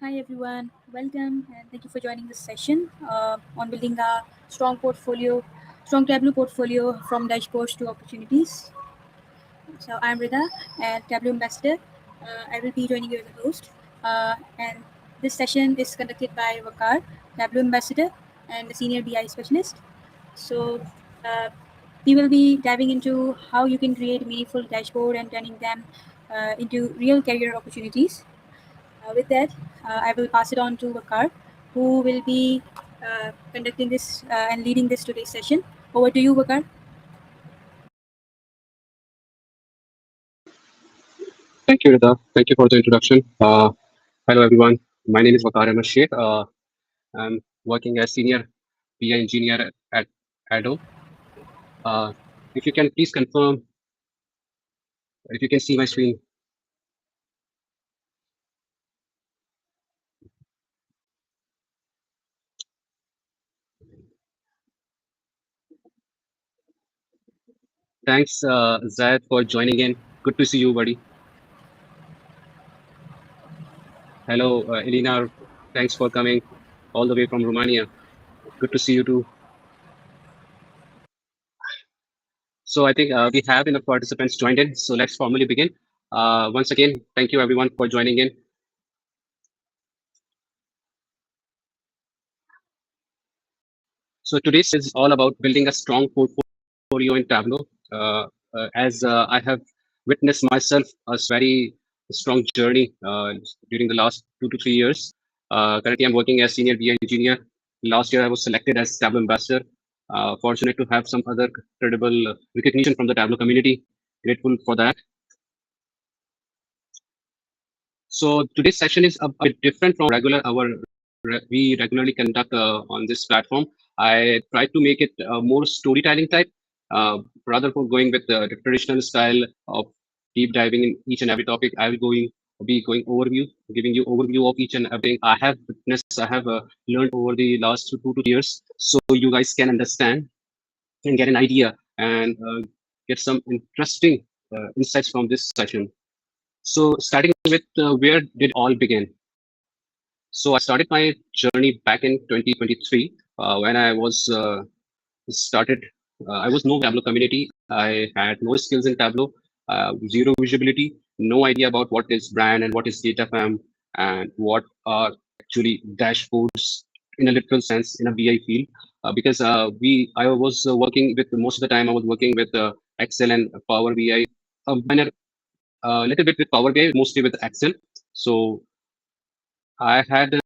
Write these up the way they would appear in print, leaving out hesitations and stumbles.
Hi everyone, welcome and thank you for joining this session on building a strong Tableau portfolio from dashboards to opportunities. So I'm Rida and Tableau Ambassador. I will be joining you as a host. And this session is conducted by Waqar, Tableau Ambassador and the Senior BI Specialist. So we will be diving into how you can create a meaningful dashboard and turning them into real career opportunities. With that, I will pass it on to Waqar, who will be conducting this and leading this today's session. Over to you, Waqar. Thank you, Rida. Thank you for the introduction. Hello, everyone. My name is Waqar Ahmed Shaikh. I'm working as senior BI engineer at ADDO. Uh, if you can please confirm if you can see my screen. Thanks, Zayed, for joining in. Good to see you, buddy. Hello, Elena. Thanks for coming all the way from Romania. Good to see you too. So I think we have enough participants joined in. So let's formally begin. Once again, thank you everyone for joining in. So today's is all about building a strong portfolio in Tableau. As I have witnessed myself a very strong journey during the last 2 to 3 years. Currently, I'm working as senior BI engineer. Last year, I was selected as Tableau ambassador. Fortunate to have some other credible recognition from the Tableau community. Grateful for that. So today's session is a bit different from we regularly conduct on this platform. I tried to make it more storytelling type, rather for going with the traditional style of deep diving in each and every topic. I will be going overview, giving you overview of each and everything I have witnessed, I have learned over the last 2 to 3 years, so you guys can understand and get an idea and get some interesting insights from this session. So starting with where did all begin? So I started my journey back in 2023 when I was started. I was no Tableau community. I had no skills in Tableau, zero visibility, no idea about what is brand and what is data fam and what are actually dashboards in a literal sense in a BI field. Because I was working with most of the time I was working with Excel and Power BI, a little bit with Power BI, mostly with Excel. So I had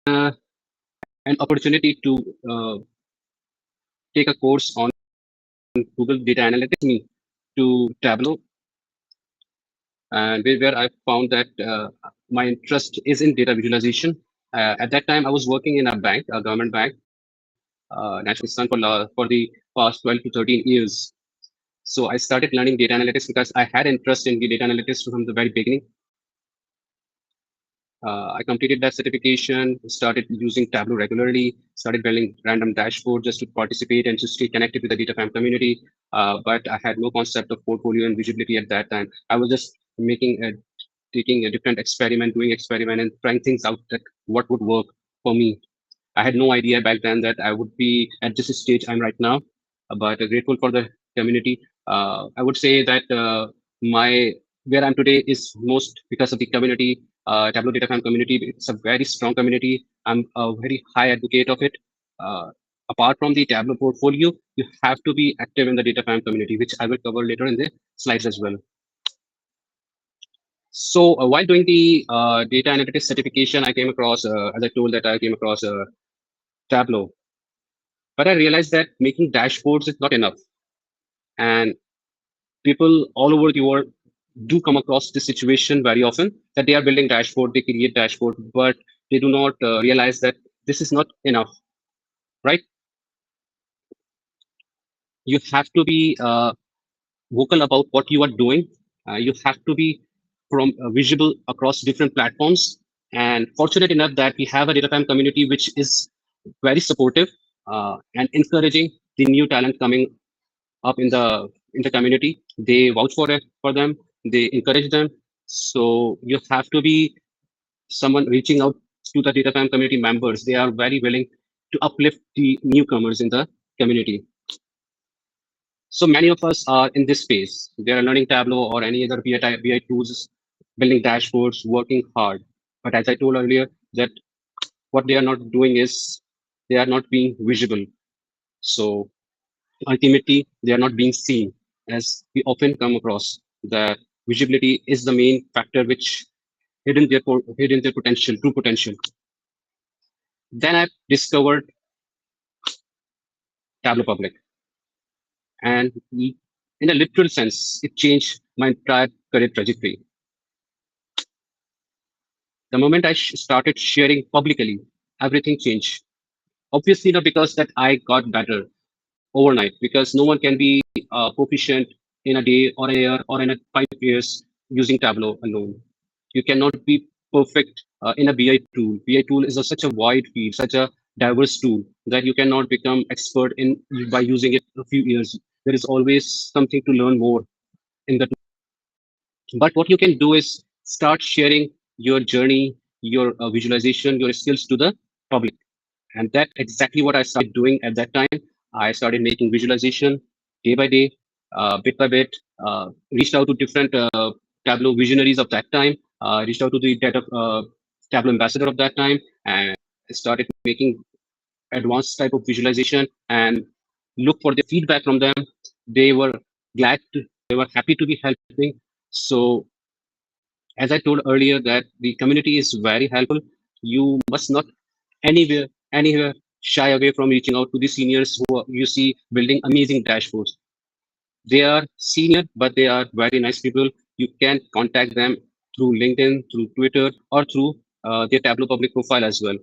uh, an opportunity to take a course on Google Data Analytics me to Tableau, and where I found that my interest is in data visualization. At that time, I was working in a bank, a government bank, National Pakistan for the past 12 to 13 years. So I started learning data analytics because I had interest in the data analytics from the very beginning. I completed that certification, started using Tableau regularly, started building random dashboards just to participate and to stay connected with the data fam community. But I had no concept of portfolio and visibility at that time. I was just taking a different experiment, doing experiment and trying things out that what would work for me. I had no idea back then that I would be at this stage I'm right now, but grateful for the community. I would say that my where I'm today is most because of the community, Tableau Data Fam community. It's a very strong community. I'm a very high advocate of it. Uh, Apart from the Tableau portfolio, you have to be active in the Data Fam community, which I will cover later in the slides as well. So while doing the data analytics certification, I came across, as I told that I came across Tableau. But I realized that making dashboards is not enough. And people all over the world do come across this situation very often that they are building dashboard, they create dashboard, but they do not realize that this is not enough, right? You have to be vocal about what you are doing. You have to be visible across different platforms. And fortunate enough that we have a data time community which is very supportive and encouraging the new talent coming up in the community. They vouch for them. They encourage them. So you have to be someone reaching out to the DataFam community members. They are very willing to uplift the newcomers in the community. So many of us are in this space. They are learning Tableau or any other BI tools, building dashboards, working hard. But as I told earlier, that what they are not doing is they are not being visible. So ultimately, they are not being seen, as we often come across that visibility is the main factor which hidden their potential, true potential. Then I discovered Tableau Public, and in a literal sense, it changed my entire career trajectory. The moment I started sharing publicly, everything changed. Obviously, not because that I got better overnight, because no one can be proficient in a day or a year or in a 5 years using Tableau alone. You cannot be perfect in a BI tool. BI tool is such a wide field, such a diverse tool that you cannot become expert in by using it a few years. There is always something to learn more in the. But what you can do is start sharing your journey, your visualization, your skills to the public. And that's exactly what I started doing at that time. I started making visualization day by day, bit by bit, reached out to different Tableau visionaries of that time, reached out to the Tableau ambassador of that time, and started making advanced type of visualization and look for the feedback from them. They were they were happy to be helping. So as I told earlier, that the community is very helpful. You must not anywhere shy away from reaching out to the seniors who you see building amazing dashboards. They are senior, but they are very nice people. You can contact them through LinkedIn, through Twitter, or through their Tableau public profile as well.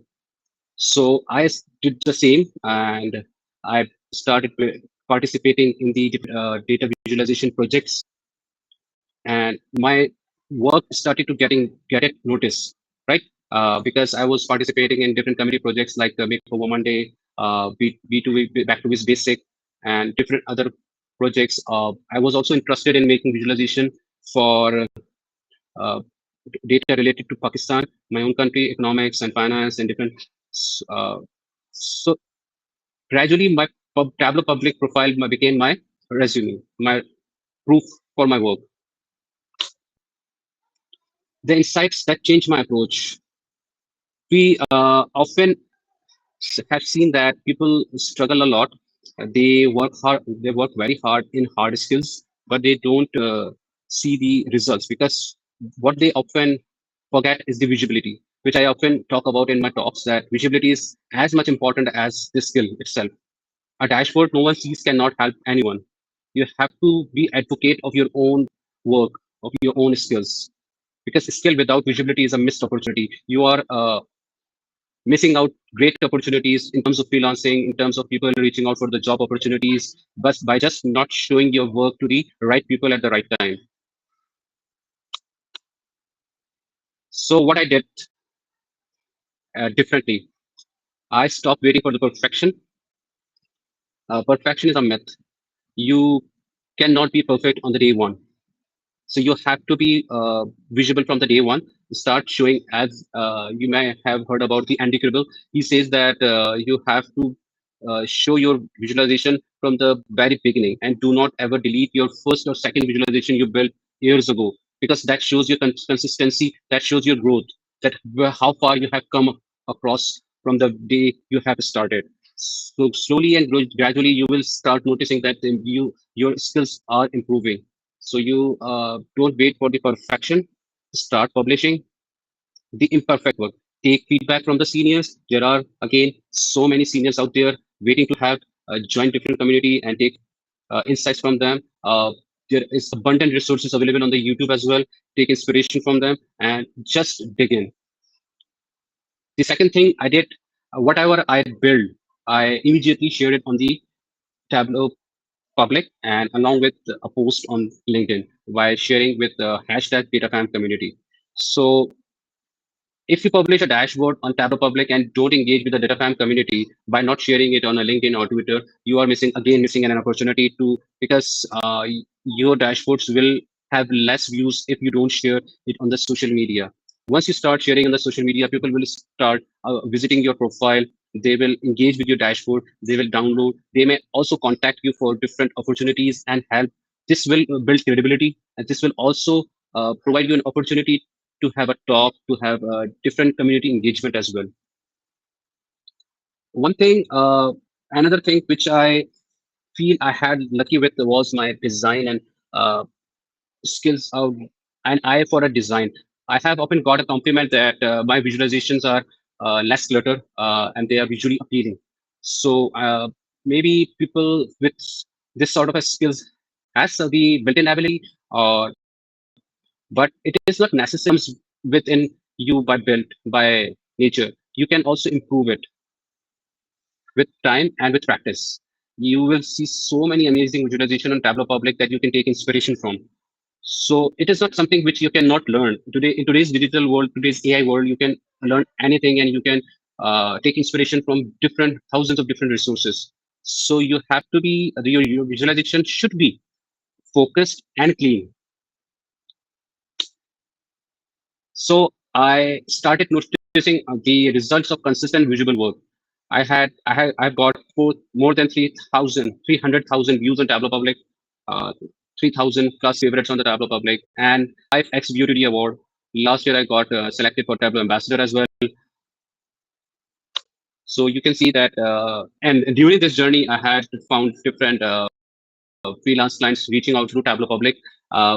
So did the same, and I started participating in the data visualization projects, and my work started to get it noticed, right? Because I was participating in different community projects like Makeover Monday, B2B Back to Biz Basic, and different other projects. I was also interested in making visualization for uh, data related to Pakistan, my own country, economics and finance and different. Uh, so gradually, my Tableau public profile became my resume, my proof for my work. The insights that changed my approach. We often have seen that people struggle a lot. They work hard. They work very hard in hard skills, but they don't see the results because what they often forget is the visibility, which I often talk about in my talks. That visibility is as much important as the skill itself. A dashboard no one sees cannot help anyone. You have to be advocate of your own work, of your own skills, because skill without visibility is a missed opportunity. You are missing out great opportunities in terms of freelancing, in terms of people reaching out for the job opportunities, but by just not showing your work to the right people at the right time. So what I did differently, I stopped waiting for the perfection. Perfection is a myth. You cannot be perfect on the day one. So you have to be visible from the day one. Start showing, as you may have heard about the Andy Kribble. He says that you have to show your visualization from the very beginning and do not ever delete your first or second visualization you built years ago, because that shows your consistency, that shows your growth, that how far you have come across from the day you have started. So slowly and gradually you will start noticing that your skills are improving. So you don't wait for the perfection. Start publishing the imperfect work. Take feedback from the seniors. There are again so many seniors out there waiting to have join different community and take insights from them. There is abundant resources available on the YouTube as well. Take inspiration from them and just dig in. The second thing I did, whatever I build, I immediately shared it on the Tableau Public and along with a post on LinkedIn by sharing with the hashtag DataFam community. So if you publish a dashboard on Tableau Public and don't engage with the DataFam community by not sharing it on a LinkedIn or Twitter, you are missing an opportunity to, because your dashboards will have less views if you don't share it on the social media. once you start sharing on the social media, people will start visiting your profile. They will engage with your dashboard. They will download. They may also contact you for different opportunities and help. This will build credibility, and this will also provide you an opportunity to have a talk, to have different community engagement as well. One thing, another thing which I feel I had lucky with was my design and skills of an eye for a design. I have often got a compliment that my visualizations are less clutter and they are visually appealing. So maybe people with this sort of a skills has the built-in ability, but it is not necessarily comes within you by built by nature. You can also improve it with time and with practice. You will see so many amazing visualization on Tableau Public that you can take inspiration from. So it is not something which you cannot learn. Today, in today's digital world, today's AI world, you can learn anything and you can take inspiration from different thousands of different resources. So you have to be, your visualization should be focused and clean. So I started noticing the results of consistent visual work. I've got more than 300,000 views on Tableau Public, 3,000 plus favorites on the Tableau Public, and 5x Beauty Award. Last year I got selected for Tableau Ambassador as well. So you can see that, and during this journey, I had found different freelance clients reaching out through Tableau Public.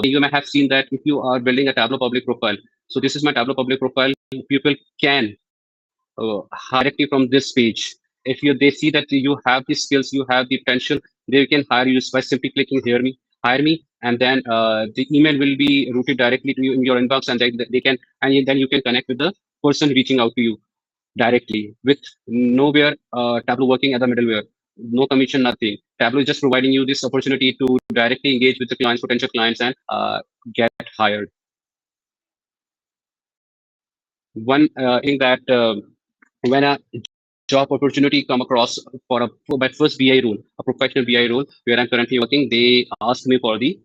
You may have seen that if you are building a Tableau Public profile. So this is my Tableau Public profile. People can hire directly from this page. If they see that you have the skills, you have the potential, they can hire you by simply clicking hire me, and then the email will be routed directly to you in your inbox, and they can, and then you can connect with the person reaching out to you directly with nowhere Tableau working as a middleware, no commission, nothing. Tableau is just providing you this opportunity to directly engage with the clients, potential clients, and get hired. One thing that when a job opportunity come across for my first BI role, a professional BI role where I'm currently working, they asked me for the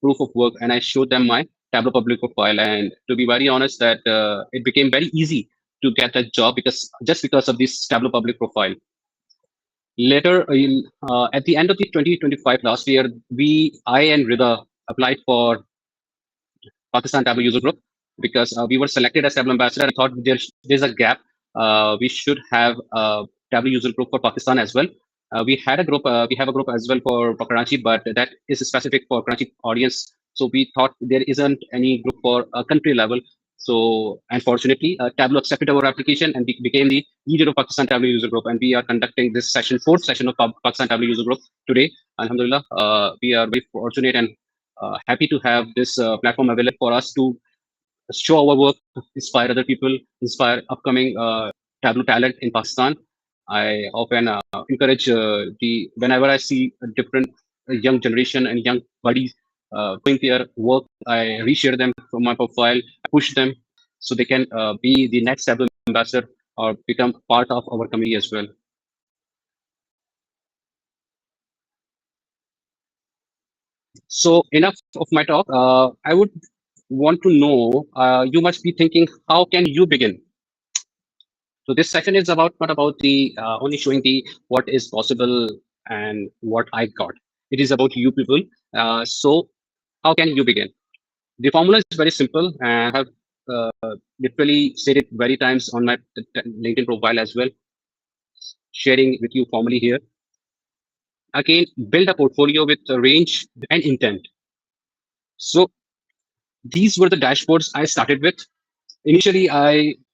proof of work, and I showed them my Tableau Public profile. And to be very honest, that it became very easy to get that job because of this Tableau Public profile. Later, at the end of the 2025 last year, I and Rida applied for Pakistan Tableau User Group because we were selected as Tableau Ambassador. I thought there's a gap. We should have a Tableau User Group for Pakistan as well. We had a group. We have a group as well for Karachi, but that is specific for Karachi audience. So we thought there isn't any group for a country level. So unfortunately, Tableau accepted our application and became the leader of Pakistan Tableau User Group. And we are conducting this fourth session of Pakistan Tableau User Group today. Alhamdulillah, we are very fortunate and happy to have this platform available for us to show our work, inspire other people, inspire upcoming Tableau talent in Pakistan. I often encourage whenever I see a different young generation and young buddies doing their work, I reshare them from my profile, push them so they can be the next Tableau ambassador or become part of our community as well. So enough of my talk. I would want to know, you must be thinking, how can you begin? So this session is about not about the only showing the what is possible and what I got. It is about you people. So how can you begin? The formula is very simple, and I have literally said it very times on my LinkedIn profile as well, sharing with you formally here. Again, build a portfolio with a range and intent. So these were the dashboards I started with. Initially,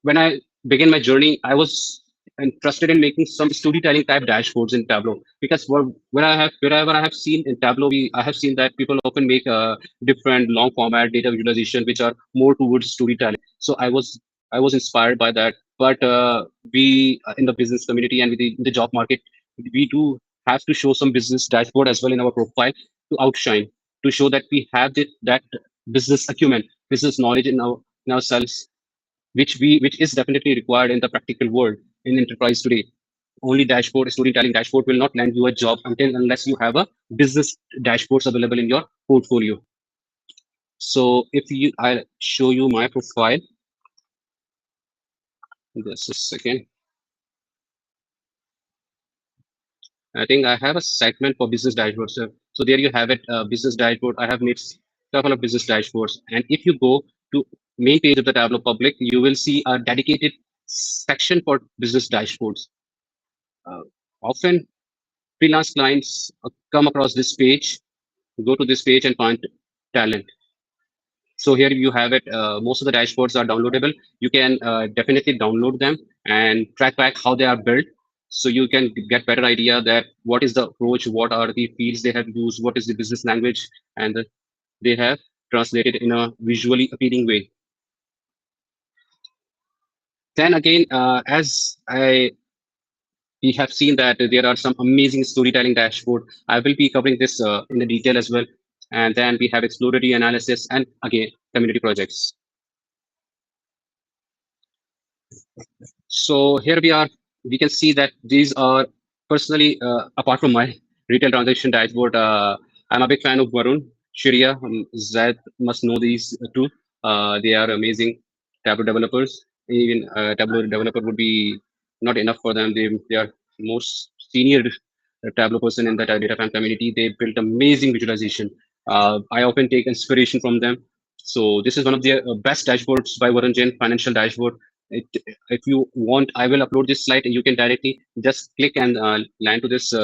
when I began my journey, I was interested in making some storytelling type dashboards in Tableau because wherever I have seen in Tableau, I have seen that people often make different long format data visualization which are more towards storytelling. So I was inspired by that. But we in the business community and in the job market, we do have to show some business dashboard as well in our profile to outshine, to show that we have that business acumen, business knowledge in ourselves, which is definitely required in the practical world in enterprise today. Only storytelling dashboard will not land you a job unless you have a business dashboards available in your portfolio. So if I'll show you my profile. Just a second. I think I have a segment for business dashboards. So there you have it, business dashboard. I have made couple of business dashboards. And if you go to main page of the Tableau Public, you will see a dedicated section for business dashboards. Uh, Often freelance clients come across this page, go to this page and find talent. So here you have it. Most of the dashboards are downloadable. You can definitely download them and track back how they are built. So you can get better idea that what is the approach, what are the fields they have used, what is the business language, and they have translated in a visually appealing way. Then again, as we have seen that there are some amazing storytelling dashboard. I will be covering this in the detail as well. And then we have exploratory analysis and again community projects. So here we are. We can see that these are personally, apart from my retail transaction dashboard, I'm a big fan of Varun, Shriya, Zed must know these two. They are amazing Tableau developers. Even Tableau developer would be not enough for them. They are most senior Tableau person in the data fan community. They built amazing visualization. I often take inspiration from them. So this is one of the best dashboards by Varun Jain, financial dashboard. It, if you want, I will upload this slide and you can directly just click and land to this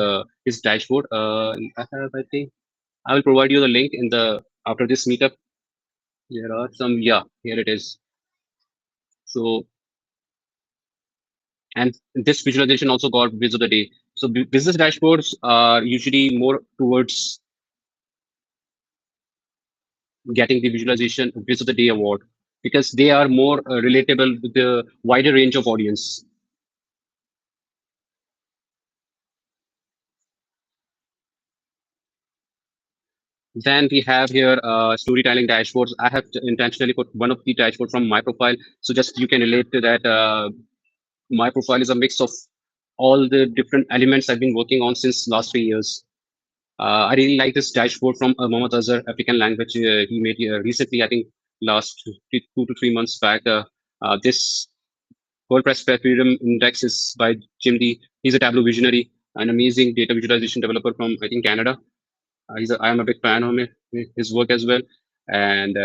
his dashboard. I think I will provide you the link in the after this meetup. There are some, yeah, here it is. So, and this visualization also got Biz of the Day. So business dashboards are usually more towards getting the visualization Biz of the Day award because they are more relatable with the wider range of audience. Then we have here storytelling dashboards. I have intentionally put one of the dashboard from my profile. So just you can relate to that. My profile is a mix of all the different elements I've been working on since last 3 years. I really like this dashboard from Mohammad Azhar, African language. He made recently, I think last 2 to 3 months back. This WordPress Freedom Index is by Jim D. He's a Tableau visionary, an amazing data visualization developer from, I think, Canada. I am a big fan of his work as well. And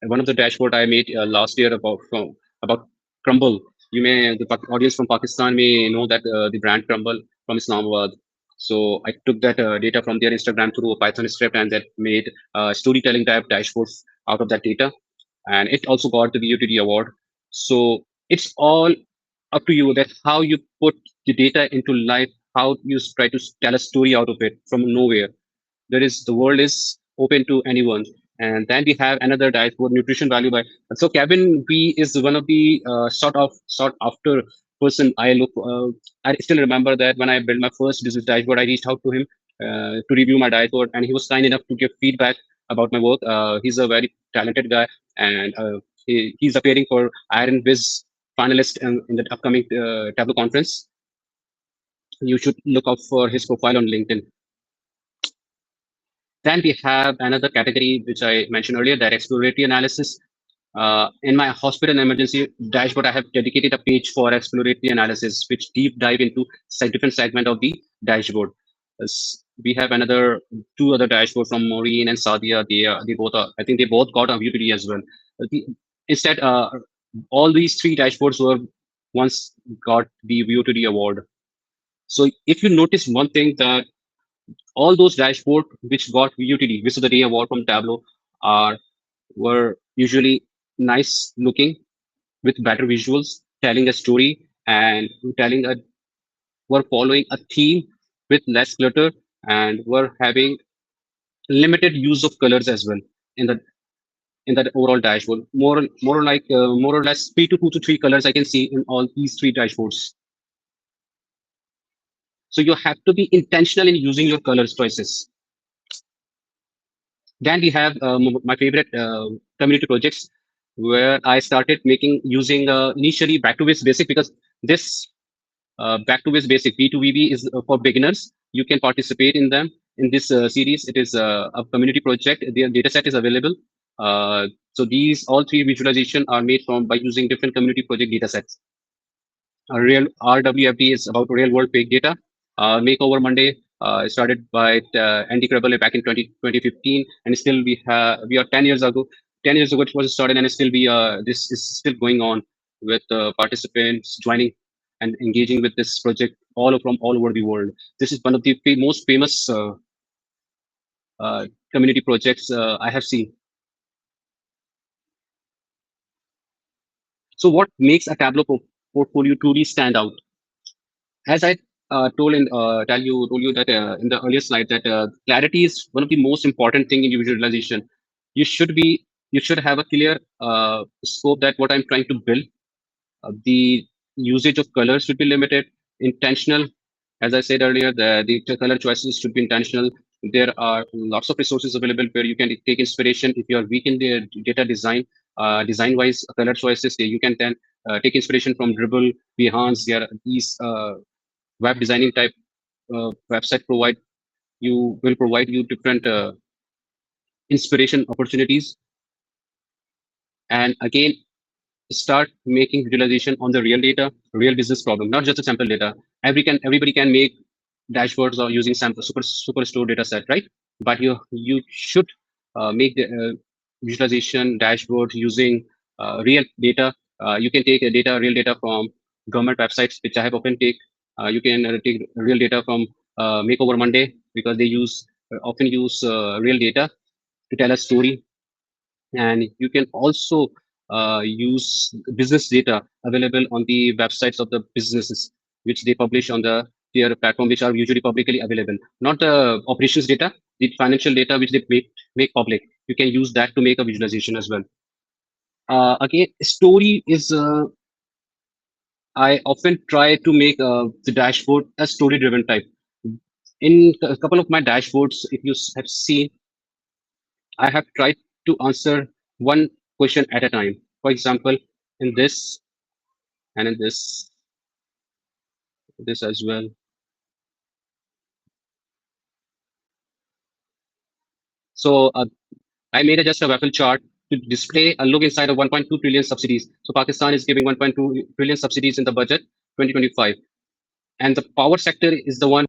one of the dashboard I made last year about Crumble. You may the audience from Pakistan may know that the brand Crumble from Islamabad. So I took that data from their Instagram through a Python script and that made storytelling type dashboards out of that data, and it also got the VUTD award. So it's all up to you that how you put the data into life, how you try to tell a story out of it from nowhere. The world is open to anyone. And then we have another dashboard, nutrition value by. So Kevin B is one of the sought after person I look. I still remember that when I built my first business dashboard, I reached out to him to review my dashboard, and he was kind enough to give feedback about my work. He's a very talented guy, and he's appearing for Iron Viz finalist in the upcoming Tableau conference. You should look out for his profile on LinkedIn. Then we have another category which I mentioned earlier, that exploratory analysis. In my hospital emergency dashboard, I have dedicated a page for exploratory analysis, which deep dive into different segment of the dashboard. We have another two other dashboards from Maureen and Sadia. They both are, I think they both got a VPD as well. Instead, all these three dashboards were once got the VOTD award. So if you notice one thing, that all those dashboard which got VUTD, which is the day award from Tableau, are were usually nice looking with better visuals, telling a story and telling a were following a theme with less clutter and were having limited use of colors as well in the in that overall dashboard. More or less 2 to 3 colors I can see in all these three dashboards. So you have to be intentional in using your colors choices. Then we have my favorite community projects where I started making using initially back to base basic, because this back to base basic B2VB is for beginners. You can participate in them in this series. It is a community project. Their data set is available. So these all three visualization are made from by using different community project data sets. A real RWFD is about real world big data. Makeover Monday started by Andy Krabbe back in 2015, and still we are 10 years ago. 10 years ago it was started, and still this is still going on with participants joining and engaging with this project from all over the world. This is one of the most famous community projects I have seen. So what makes a Tableau portfolio truly stand out? As I told you that in the earlier slide that clarity is one of the most important thing in visualization. You should be you should have a clear scope that what I'm trying to build. The usage of colors should be limited, intentional. As I said earlier, the color choices should be intentional. There are lots of resources available where you can take inspiration. If you are weak in the data design, design-wise color choices, you can then take inspiration from Dribble, Behance. There are these web designing type website provide you different inspiration opportunities, and again start making visualization on the real data, real business problem, not just a sample data. Everybody can make dashboards or using sample superstore data set, right? But you should make the visualization dashboard using real data. You can take real data from government websites, which I have often take. You can take real data from Makeover Monday because they often use real data to tell a story, and you can also use business data available on the websites of the businesses which they publish on their platform, which are usually publicly available, not the operations data, the financial data which they make public. You can use that to make a visualization as well. Again, story is I often try to make the dashboard a story driven type. In a couple of my dashboards, if you have seen, I have tried to answer one question at a time. For example, in this and in this as well. So I made just a waffle chart to display a look inside of 1.2 trillion subsidies. So Pakistan is giving 1.2 trillion subsidies in the budget 2025, and the power sector is the one.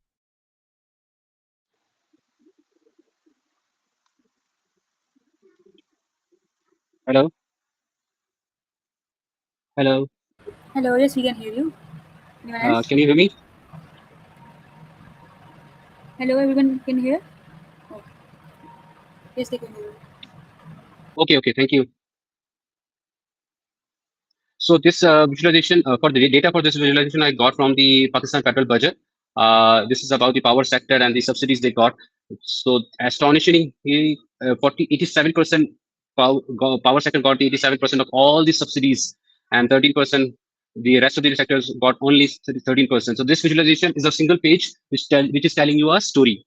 Hello, hello. Hello, yes, we can hear you. Anyone else? Can you hear me? Hello, everyone can hear? Oh, yes, they can hear you. Okay, okay. Thank you. So this visualization for the data for this visualization I got from the Pakistan federal budget. This is about the power sector and the subsidies they got. So astonishingly, 87% power sector got 87% of all the subsidies, and 13% the rest of the sectors got only 13%. So this visualization is a single page which is telling you a story,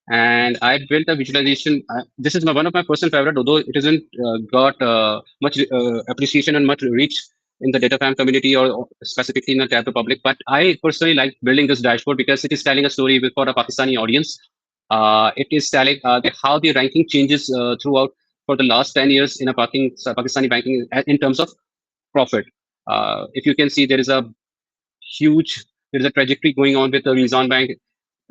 and I built a visualization. This is one of my personal favorite, although it hasn't got much appreciation and much reach in the data fam community or specifically in the Tableau Public. But I personally like building this dashboard because it is telling a story for a Pakistani audience. It is telling how the ranking changes throughout for the last 10 years in a Pakistani banking in terms of profit. If you can see, huge there is a trajectory going on with the Rizan Bank,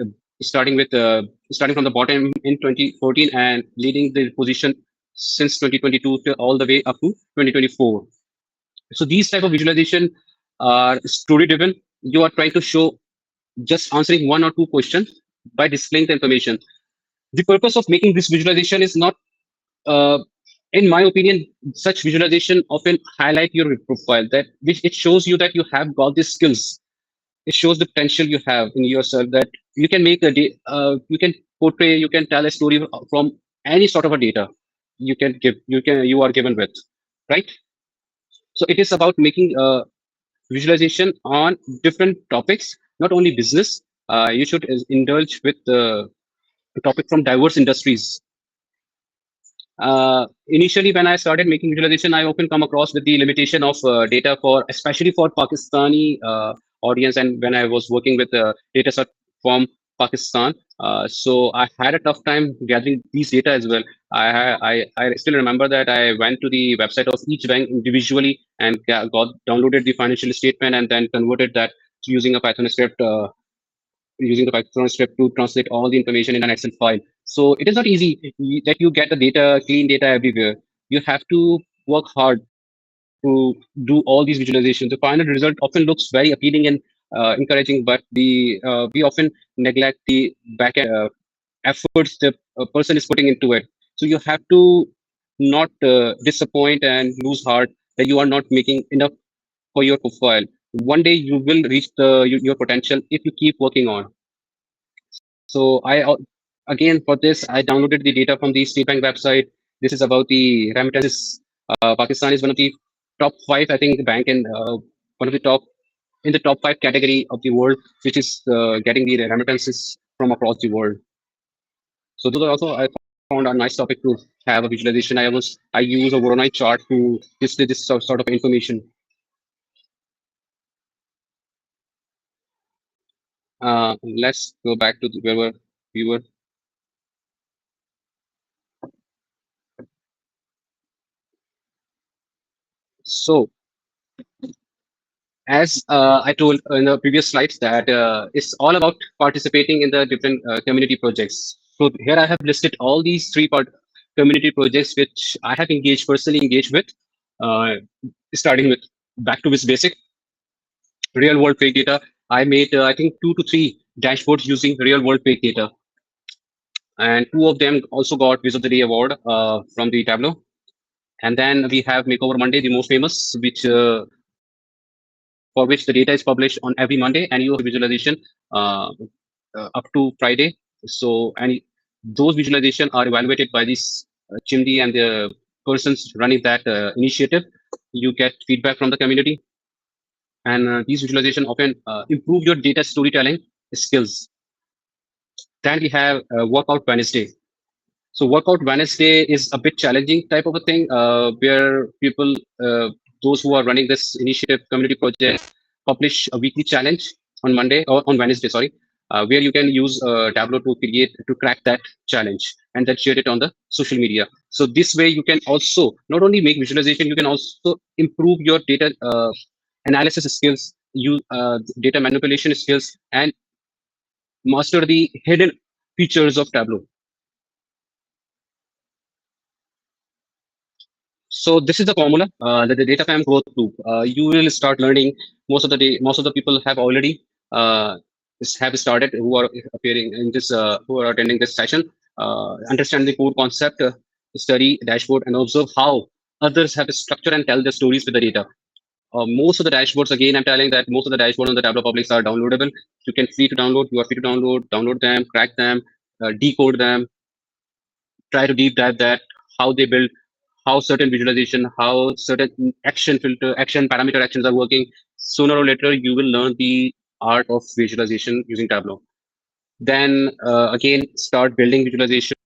uh, starting from the bottom in 2014 and leading the position since 2022 to all the way up to 2024. So these type of visualization are story driven. You are trying to show just answering one or two questions by displaying the information. The purpose of making this visualization is not, uh, in my opinion, such visualization often highlight your profile, that which it shows you that you have got these skills. It shows the potential you have in yourself, that you can you can portray, you can tell a story from any sort of a data you are given with, right? So it is about making visualization on different topics, not only business. You should indulge with the topic from diverse industries. Initially, when I started making visualization, I often come across with the limitation of data for, especially for Pakistani audience. And when I was working with data set form Pakistan. So I had a tough time gathering these data as well. I still remember that I went to the website of each bank individually and got downloaded the financial statement and then converted that using a Python script. Using the Python script to translate all the information in an Excel file. So it is not easy that you get the data, clean data everywhere. You have to work hard to do all these visualizations. The final result often looks very appealing and encouraging, but we often neglect the back end efforts the person is putting into it. So you have to not disappoint and lose heart that you are not making enough for your profile. One day you will reach your potential if you keep working on. So again for this I downloaded the data from the State Bank website. This is about the remittances. Pakistan is one of the top five, I think, bank and one of the top in the top five category of the world, which is getting the remittances from across the world. So those are also I found a nice topic to have a visualization. I use a Voronoi chart to display this sort of information. Let's go back to where we were. So as I told in the previous slides that it's all about participating in the different community projects. So here I have listed all these community projects which I have personally engaged with, uh, starting with back to this basic real world fake data. I made I think 2 to 3 dashboards using real world fake data, and 2 of them also got Viz of the Day award from the Tableau. And then we have Makeover Monday, the most famous, which for which the data is published on every Monday, and you have visualization uh, up to Friday. So, and those visualization are evaluated by this Chimdi and the persons running that initiative. You get feedback from the community, and these visualization often improve your data storytelling skills. Then we have Workout Wednesday. So Workout Wednesday is a bit challenging type of a thing where people, those who are running this initiative community project, publish a weekly challenge on Monday or on Wednesday, sorry, where you can use Tableau to crack that challenge and then share it on the social media. So this way you can also not only make visualization, you can also improve your data analysis skills, use data manipulation skills, and master the hidden features of Tableau. So this is the formula, the data frame growth loop. You will start learning most of the people have already have started who are appearing in this, who are attending this session. Understand the core concept, study dashboard, and observe how others have a structure and tell their stories with the data. Most of the dashboards, again, I'm telling that most of the dashboards on the Tableau Publics are downloadable. You can free to download. You are free to download them, crack them, decode them, try to deep dive that how they build, how certain visualization, how certain action parameter actions are working. Sooner or later you will learn the art of visualization using Tableau. Then again start building visualization.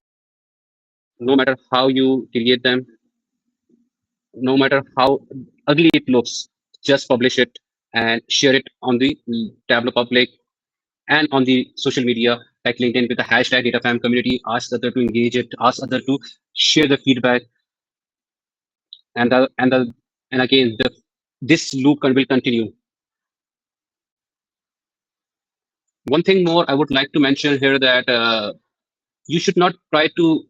No matter how you create them, no matter how ugly it looks, just publish it and share it on the Tableau Public and on the social media like LinkedIn with the hashtag DataFam community. Ask other to engage it, ask other to share the feedback, and again this loop will continue. One thing more I would like to mention here that you should not try to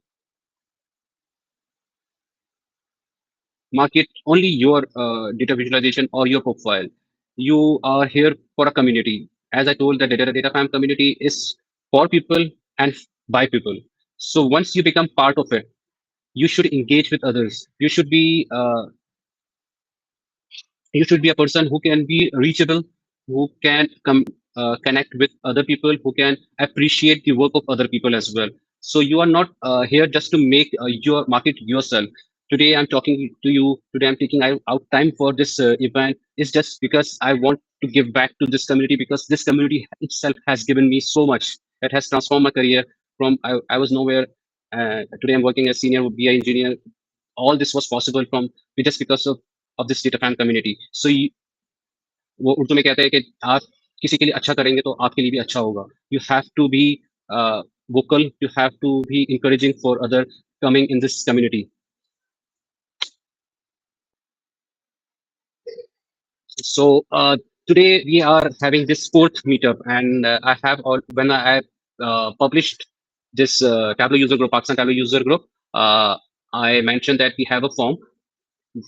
market only your data visualization or your profile. You are here for a community. As I told, the data farm community is for people and by people. So once you become part of it, you should engage with others. You should be a person who can be reachable, who can connect with other people, who can appreciate the work of other people as well. So you are not here just to make your market yourself. Today I'm talking to you. Today I'm taking out time for this event. It's just because I want to give back to this community, because this community itself has given me so much. It has transformed my career from I was nowhere. Today I'm working as senior BI engineer. All this was possible from just because of this data fan community. So वो उर्दू में कहते हैं कि आप किसी के लिए अच्छा करेंगे तो आपके लिए भी अच्छा होगा. You have to be vocal. You have to be encouraging for other coming in this community. So today we are having this fourth meetup, and I have all when I published this Tableau user group, Pakistan Tableau user group. I mentioned that we have a form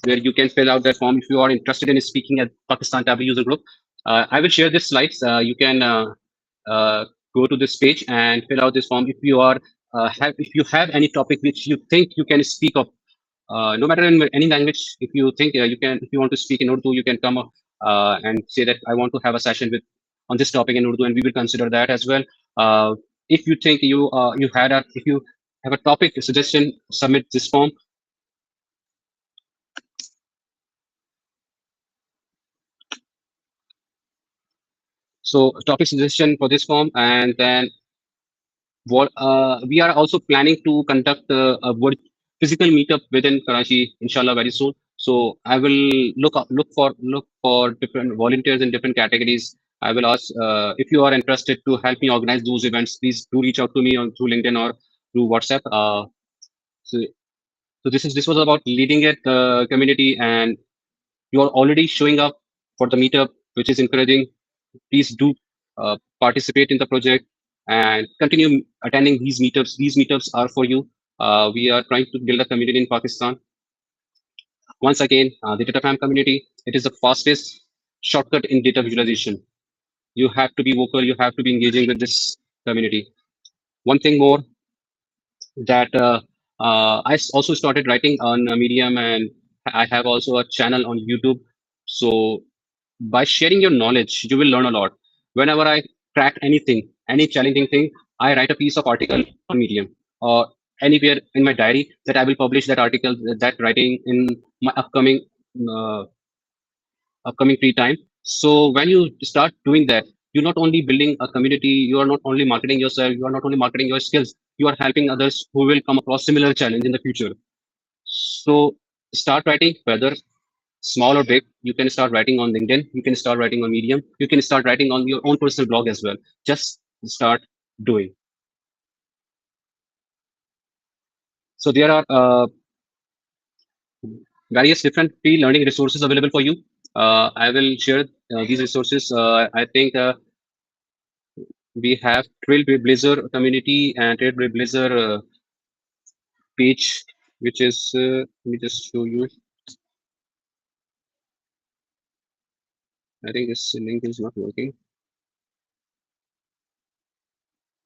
where you can fill out that form if you are interested in speaking at Pakistan Tableau user group. I will share this slides. You can go to this page and fill out this form if you have any topic which you think you can speak of, no matter in any language. If you think if you want to speak in Urdu, you can come up and say that I want to have a session with on this topic in Urdu, and we will consider that as well. If you think if you have a topic suggestion, submit this form. So topic suggestion for this form, and then we are also planning to conduct physical meetup within Karachi, inshallah, very soon. So I will look for different volunteers in different categories. I will ask if you are interested to help me organize those events. Please do reach out to me on through LinkedIn or through WhatsApp. So, so this was about leading it community, and you are already showing up for the meetup, which is encouraging. Please do participate in the project and continue attending these meetups. These meetups are for you. We are trying to build a community in Pakistan. Once again, the data farm community, it is the fastest shortcut in data visualization. You have to be vocal, you have to be engaging with this community. One thing more that also started writing on Medium, and I have also a channel on YouTube. So by sharing your knowledge, you will learn a lot. Whenever I crack anything, any challenging thing, I write a piece of article on Medium or anywhere in my diary that I will publish that article, that writing in my uh, upcoming free time. So when you start doing that, you're not only building a community, you are not only marketing yourself, you are not only marketing your skills, you are helping others who will come across similar challenge in the future. So start writing, whether small or big. You can start writing on LinkedIn, you can start writing on Medium, you can start writing on your own personal blog as well. Just start doing. So there are various different free learning resources available for you. I will share these resources. I think we have Trailblazer community and Trailblazer page, which is let me just show you. I think this link is not working.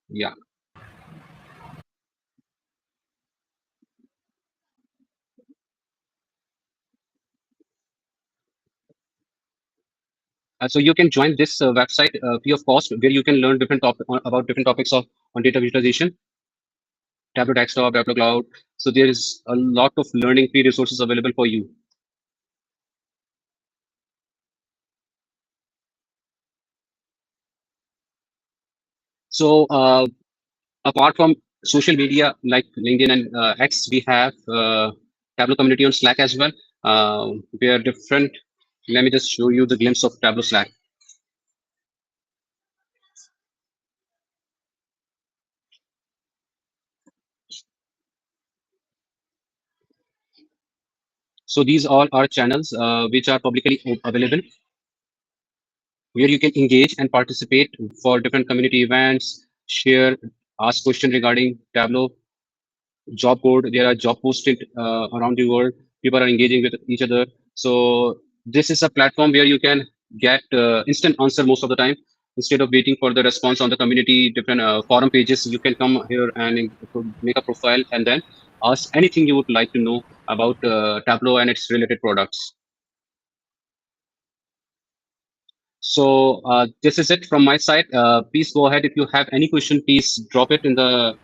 Yeah. So you can join this website free of cost, where you can learn about different topics of on data visualization, Tableau Desktop, Tableau Cloud. So there is a lot of learning free resources available for you. So apart from social media like LinkedIn and X, we have Tableau community on Slack as well. Where different. Let me just show you the glimpse of Tableau Slack. So these all are channels which are publicly available, where you can engage and participate for different community events, share, ask questions regarding Tableau, job board. There are job posted around the world. People are engaging with each other. So this is a platform where you can get instant answer most of the time. Instead of waiting for the response on the community different forum pages, you can come here and make a profile and then ask anything you would like to know about Tableau and its related products. So this is it from my side. Please go ahead. If you have any question, please drop it in the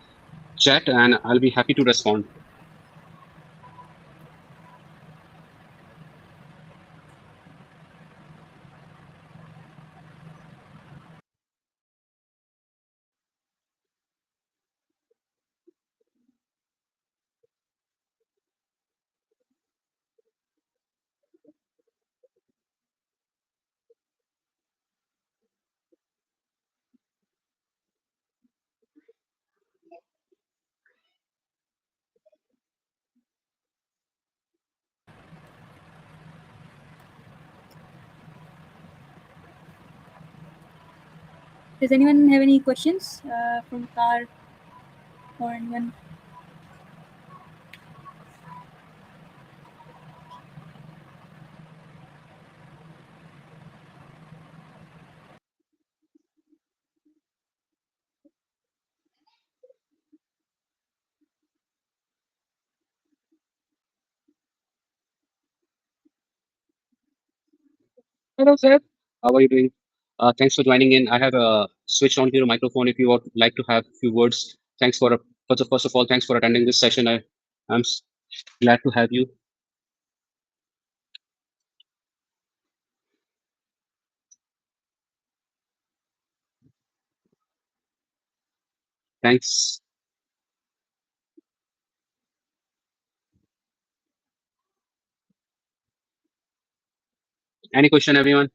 chat and I'll be happy to respond. Does anyone have any questions from Waqar or anyone? Hello, sir. How are you doing? Thanks for joining in. I have switched on your microphone if you would like to have a few words. Thanks for first of all, thanks for attending this session. I'm glad to have you. Thanks. Any question, everyone?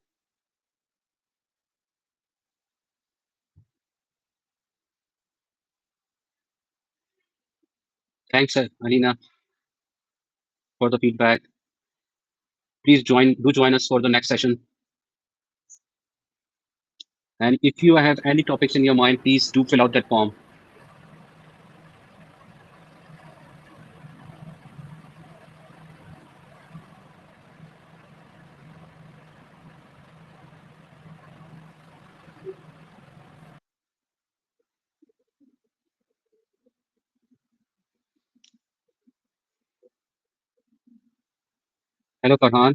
Thanks, Alina, for the feedback. Please join us for the next session. And if you have any topics in your mind, please do fill out that form. Hello, Farhan.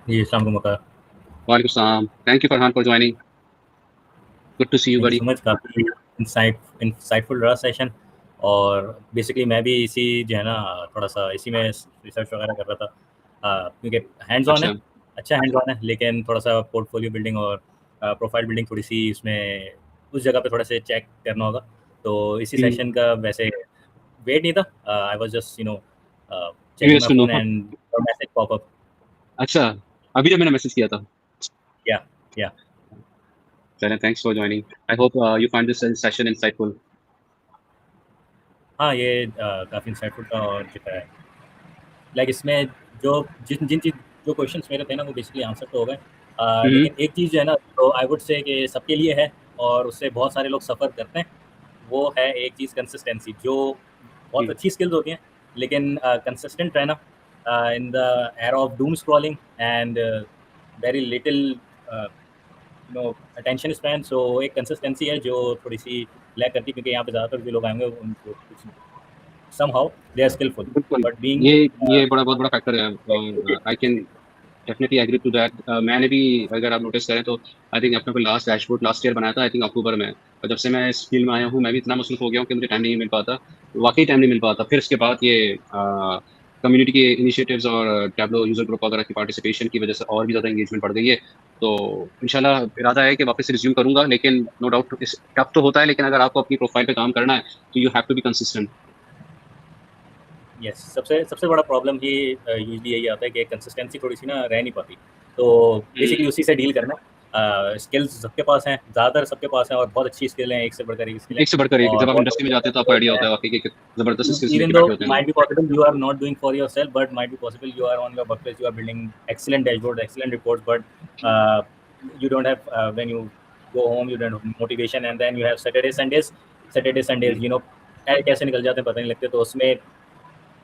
जी अस्सलाम वालेकुम वकार। Walaikum salam. Thank you, Farhan, for joining. Good to see you, thank you buddy. So much, काफ़ी insightful रहा session. और basically मैं भी इसी जो है ना थोड़ा सा इसी में रिसर्च वगैरह कर रहा था, क्योंकि हैंड्स ऑन है, अच्छा। अच्छा हैंड्स ऑन है, लेकिन थोड़ा सा पोर्टफोलियो बिल्डिंग और प्रोफाइल बिल्डिंग थोड़ी सी इसमें उस जगह पे थोड़ा से चेक करना होगा। तो इसी सेशन का वैसे वेट नहीं था, I was just checking curious my to know. Phone and message pop up. अच्छा, अभी जब मैंने मैसेज किया था। या या चलें, thanks for joining. I hope you find this session insightful. हाँ, ये काफ़ी इंसाइटफुल था और जो है लाइक इसमें जो जिन जिन चीज़ जो क्वेश्चंस मेरे थे ना वो बेसिकली आंसर तो हो गए, लेकिन एक चीज़ जो है ना तो आई वुड से कि सबके लिए है और उससे बहुत सारे लोग सफ़र करते हैं, वो है एक चीज़ कंसिस्टेंसी। जो बहुत अच्छी स्किल्स होती हैं लेकिन कंसिस्टेंट रहना in the era of doom scrolling and very little attention span. So एक कंसिस्टेंसी है जो थोड़ी सी लैक करती है, क्योंकि यहाँ पे ज़्यादातर जो लोग आएंगे उनको कुछ somehow they are skillful बिल्कुल, but being ये बहुत बड़ा फैक्टर है और I can definitely agree to that. मैंने भी, अगर आप नोटिस करें तो आई थिंक अपने को लास्ट डैशबोर्ड लास्ट ईयर बनाया था, आई थिंक अक्टूबर में। और जब से मैं इस फील्ड में आया हूँ मैं भी इतना मसरूफ हो गया हूँ कि मुझे टाइम नहीं मिल पाता, वाकई टाइम नहीं मिल पाता। फिर इसके बाद ये कम्युनिटी के इनिशिएटिव्स और टैब्लो यूजर ग्रुप वगैरह की पार्टिसिपेशन की वजह से और भी ज़्यादा इंगेजमेंट बढ़ गई है। तो इंशाल्लाह इरादा है कि वापस से रिज्यूम करूंगा, लेकिन नो डाउट टफ तो होता है, लेकिन अगर आपको अपनी प्रोफाइल पे काम करना है तो you have to be consistent. Yes, सबसे सबसे बड़ा प्रॉब्लम ही यूजली यही आता है कि कंसिस्टेंसी थोड़ी सी ना रह नहीं पाती। तो बेसिकली उसी से डील करना। स्किल्स सबके पास हैं, ज़्यादातर सबके पास हैं और बहुत अच्छी स्किल हैं, एक से बढ़कर एक स्किल है। एक से बढ़कर एक, और जब आप बहुत इंडस्ट्री में जाते हैं तो आपको आइडिया होता है वाकई कि जबरदस्त स्किल्स even लेके though बैठे होते हैं might लोग। be possible you are not doing for yourself, but might be possible you are on your workplace, you are building excellent dashboards, excellent reports, but you don't have when you go home you don't have motivation, and then you have Saturday Sundays कैसे निकल जाते हैं पता नहीं लगते। तो उसमें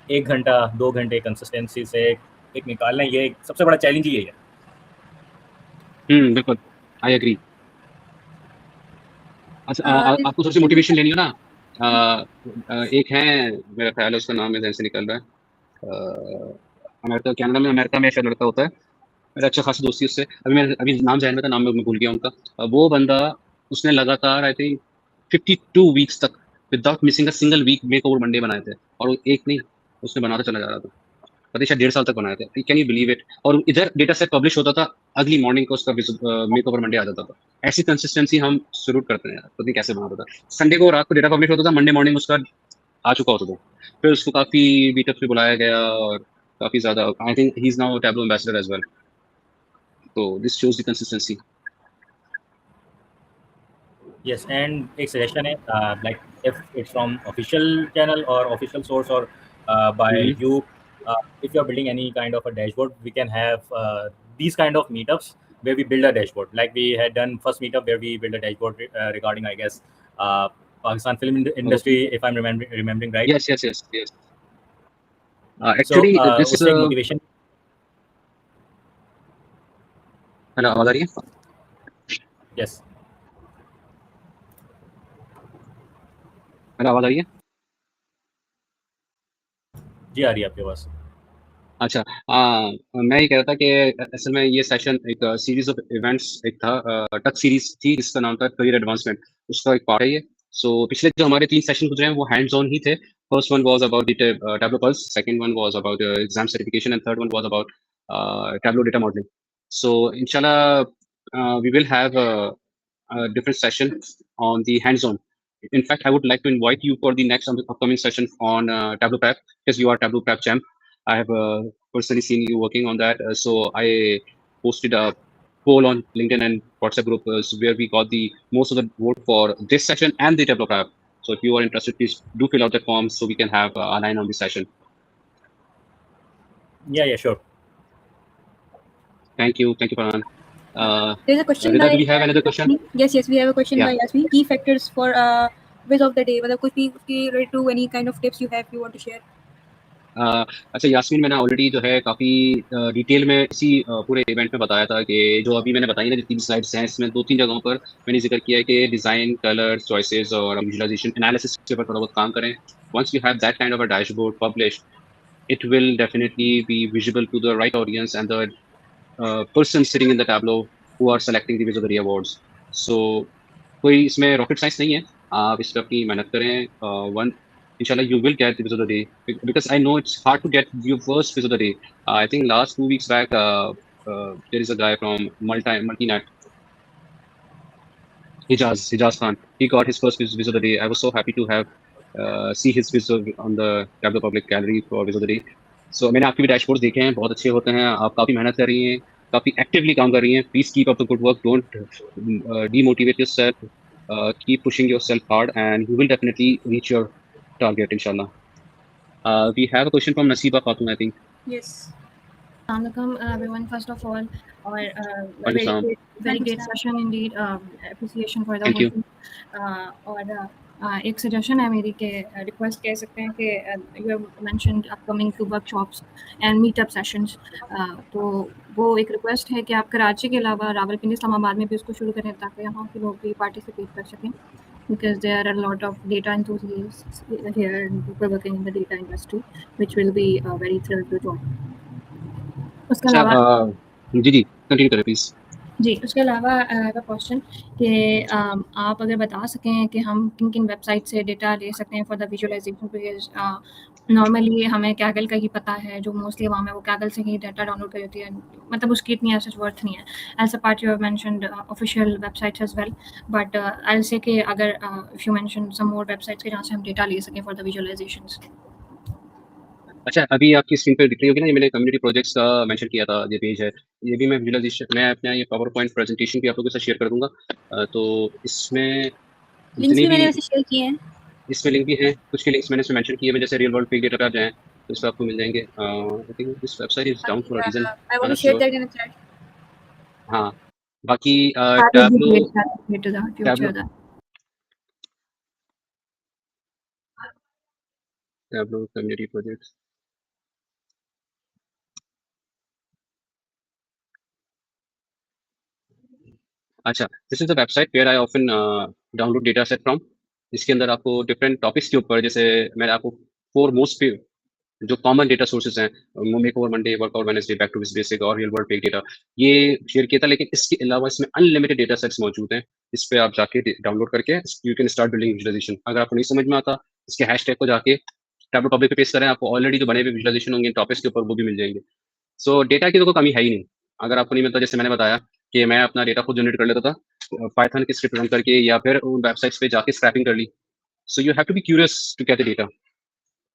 1 घंटा 2 घंटे कंसिस्टेंसी से एक निकालना, ये सबसे बड़ा चैलेंज ही यही है। बिल्कुल, आई एग्री। अच्छा, This आपको थोड़ी सी question मोटिवेशन लेनी हो ना, एक है, मेरा ख्याल है उसका नाम मेरे ज़हन से निकल रहा है, कनाडा में, अमेरिका में शायद लड़का होता है, मेरा अच्छा खासी दोस्ती उससे। अभी नाम ज़हन में था, नाम मैं भूल गया उनका। वो बंदा, उसने लगातार आई थिंक 52 वीक्स तक without missing a single week makeover Monday बनाए थे, और वो एक नहीं, उसने बनाता चला जा रहा था। पता नहीं शायद 1.5 साल तक बनाए थे, कैन यू बिलीव इट। और इधर डेटा सेट पब्लिश होता था, अगली मॉर्निंग को उसका मेकओवर मंडे आ जाता था। ऐसी कंसिस्टेंसी हम शुरू करते हैं यार, पता नहीं कैसे बनाता था। संडे को रात को डेटा पब्लिश होता था, मंडे मॉर्निंग उसका आ चुका होता था। फिर उसको काफी मीटअप पे बुलाया गया और काफी ज्यादा, I think he is now Tableau ambassador as well. तो this shows the consistency. Yes, and एक suggestion है, like if it's from official channel or official source or by you, if you are building any kind of a dashboard, we can have these kind of meetups where we build a dashboard. Like we had done first meetup where we built a dashboard regarding, I guess, Pakistan film industry, if I'm remembering right. Yes. Actually, so this उससे एक motivation. Hello, आवाज आ रही है? Yes. Hello, आवाज आ रही है? जी आ रही है आपके पास. अच्छा, मैं ये कह रहा था कि असल में ये सेशन एक सीरीज ऑफ इवेंट्स एक था, टच सीरीज थी जिसका नाम था करियर एडवांसमेंट, उसका एक पार्ट है ये. सो पिछले जो हमारे 3 सेशन गुजरे हैं वो हैंड्स ऑन ही थे. First one was about the Tableau Pulse, second one was about exam certification and third one was about Tableau data modelling. So इंशाल्लाह we will have a different session on the hands-on. In fact, I would like to invite you for the next upcoming session on Tableau Prep, because you are Tableau Prep champ. I have personally seen you working on that. So I posted a poll on LinkedIn and WhatsApp group where we got the most of the vote for this session and the Tableau Prep. So if you are interested, please do fill out the form so we can have a line on this session. Yeah, sure. Thank you, Farhan. There's a question. Rida, do we have another question? Yes, we have a question by Yasmin. Key factors for whiz of the day. मतलब कुछ भी related to any kind of tips you want to share. अच्छा यास्मीन, मैंने already जो है काफ़ी detail में इसी पूरे इवेंट में बताया था कि जो अभी मैंने बताई ना जितनी भी स्लाइड्स हैं इसमें 2-3 जगहों पर मैंने जिक्र किया है कि डिज़ाइन, कलर, चॉइसेस और विजुअलाइजेशन एनालिसिस के ऊपर थोड़ा बहुत काम करें. Once you have that kind of a dashboard published, it will definitely be visible to the right audience and the person sitting in the Tableau who are selecting the Visual Career Awards. So कोई इसमें rocket science नहीं है, आप इस पर अपनी मेहनत करें. Inshallah, you will get the Visual of the Day, because I know it's hard to get your first Visual of the Day. I think last 2 weeks back, there is a guy from Multinet, Hijaz Khan. He got his first Visual of the Day. I was so happy to have see his visual on the Tableau Public gallery for Visual of the Day. So मैंने आपके भी dashboards देखे हैं, बहुत अच्छे होते हैं. आप काफ़ी मेहनत कर रही हैं, काफ़ी एक्टिवली काम कर रही हैं. Please keep up the good work, don't demotivate yourself, keep pushing yourself hard and you will definitely reach your target, inshallah. We have a question from Nasiba Khatun, I think. Yes. Assalamualaikum everyone. First of all, Welcome. very great session indeed. Appreciation for the Thank whole you. thing. और एक suggestion है मेरी कि request कह सकते हैं कि you have mentioned upcoming workshops and meetup sessions, तो वो एक रिक्वेस्ट है कि आप कराची के अलावा रावलपिंडी, इस्लामाबाद में भी उसको शुरू करें ताकि यहाँ के लोग भी पार्टिसिपेट कर सकें, because there are a lot of data enthusiasts here and people working in the data industry which will be very thrilled to join. उसके अलावा जी कंटिन्यू करें प्लीज. जी, उसके अलावा क्वेश्चन कि आप अगर बता सकें कि हम किन वेबसाइट से डेटा ले सकते हैं for the visualisation, because normally हमें कैगल का ही पता है, जो मोस्टली आवाम है वो कैगल से ही डाटा डाउनलोड कर होती है, मतलब उसकी इतनी ऐसा वर्थ नहीं है. As a part you have mentioned official websites as well, but I will say कि अगर if you mention some more websites के जहाँ से हम डेटा ले सकें फॉर द विजुअलाइजेशंस. अच्छा, अभी आपकी स्क्रीन पे दिख रही होगी ना, ये मैंने कम्युनिटी प्रोजेक्ट्स का मेंशन किया था, ये पेज है. ये भी मैं विजुअलाइजेशन, मैं अपना ये पावर पॉइंट प्रेजेंटेशन भी आप लोगों के साथ शेयर कर दूंगा. तो इसमें लिंक्स भी मैंने वैसे शेयर किए हैं. इसमें लिंक भी हैं, कुछ के लिंक्स मैंने इसमें मेंशन किए हैं, जैसे रियल वर्ल्ड बिग डेटा पे आप जाएं तो इस पर आपको मिल जाएंगे. I think this website is down for a reason. I want to share that in the chat. हाँ, बाकी Tableau community projects. अच्छा, this is the website where I often download data set from. इसके अंदर आपको different topics के ऊपर, जैसे मैंने आपको 4 मोस्ट जो कॉमन डेटा सोर्सेज हैं, makeover Monday, workout Wednesday, back to basic और रियल वर्ल्ड बिग डेटा, ये शेयर किया था. लेकिन इसके अलावा इसमें अनलिमिटेड डेटा सेट्स मौजूद हैं. इस पे आप जाके डाउनलोड करके you can start building visualisation. अगर आपको नहीं समझ में आता, इसके हैशटैग को जाके टैब्लो पब्लिक पे पेस्ट करें, आपको ऑलरेडी जो बने हुए विजुअलाइजेशन होंगे टॉपिक्स के ऊपर वो भी मिल जाएंगे. सो डेटा की तो कोई कमी है ही नहीं. अगर आपको नहीं मिलता, जैसे मैंने बताया कि मैं अपना डेटा खुद जनरेट कर लेता था पाइथन की स्क्रिप्ट रन करके, या फिर उन वेबसाइट्स पे जाके स्क्रैपिंग कर ली. So you have to be curious to get the data.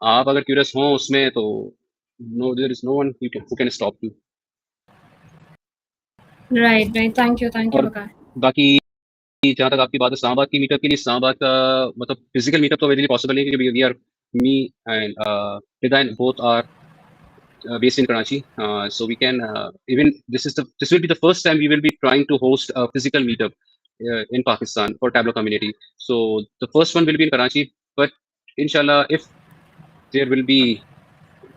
आप अगर क्यूरियस हो उसमें, तो no, there is no one who can stop you. Right, thank you Waqar. बाकी जहाँ तक आपकी बात है इस्लामाबाद की मीटअप के लिए, इस्लामाबाद का मतलब फिजिकल मीटअप तो मेरे लिए पॉसिबल नहीं, क्योंकि we are me and both are based in Karachi. So we can even this will be the first time we will be trying to host a physical meetup in Pakistan for Tableau community. So the first one will be in Karachi, but inshallah, if there will be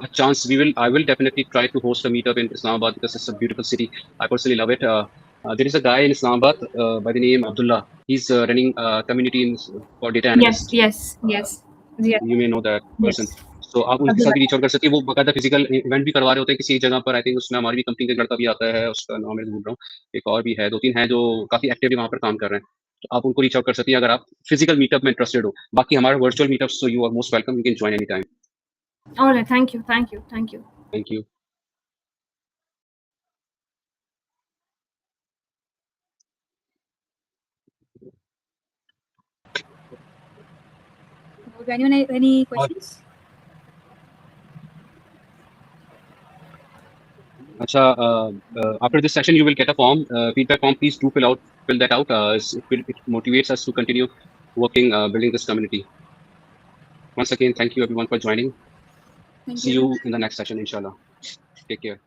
a chance, I will definitely try to host a meetup in Islamabad because it's a beautiful city. I personally love it. There is a guy in Islamabad by the name Abdullah. He's running a community for data analysts. Yes. Yeah. You may know that person. Yes. So आप उनके साथ Abdullah. भी reach out कर सकते हैं. वो बकायदा physical event भी करवा रहे होते हैं किसी एक जगह पर. आई थिंक उसमें हमारी भी कंपनी का लड़का भी आता है. उसका नाम मैं भूल रहा हूँ. एक और भी है, 2-3 हैं जो काफी एक्टिवली वहाँ पर काम कर रहे हैं. तो आप उनको रीच आउट कर सकती हैं अगर आप फिजिकल मीटअप में इंटरेस्टेड हो. बाकी हमारे virtual meetup, so you are most welcome. You can join any time. All right. Thank you. Thank you. Would anyone have any questions? Acha, after this session, you will get a form, feedback form. Please do fill that out. It motivates us to continue working, building this community. Once again, thank you everyone for joining. Thank See you in the next session, inshallah. Take care.